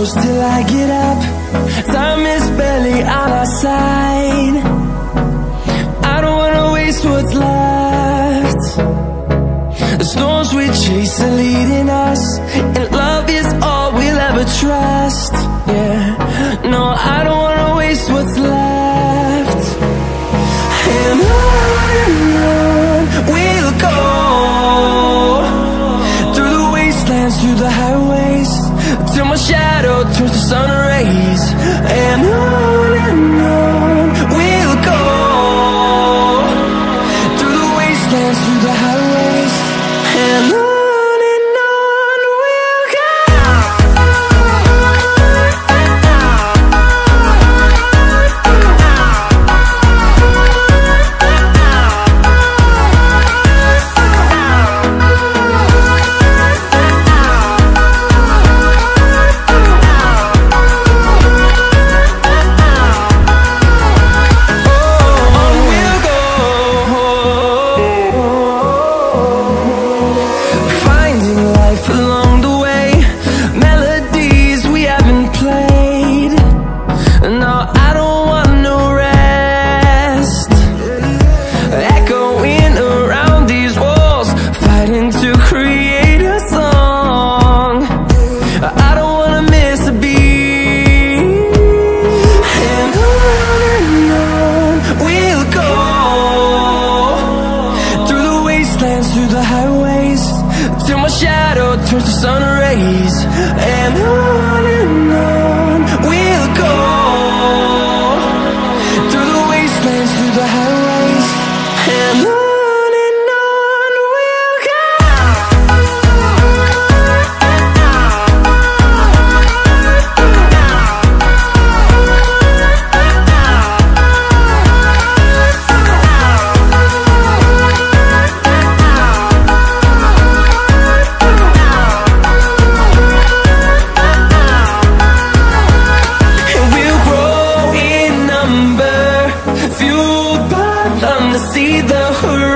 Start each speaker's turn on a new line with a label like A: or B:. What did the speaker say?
A: close till I get up. Time is barely on our side. I don't wanna waste what's left. The storms we chase are leading us, and love is all we'll ever trust. Yeah, no, I don't wanna waste what's left. And on we'll go, through the wastelands, through the highways, till my shadow turns to sun rays. And on we'll go, through the wastelands, through the highways, and on we'll go. Through the highways, till my shadow turns to sun rays. And on we'll go, through the wastelands, through the highways, and on we'll go. See the horizon.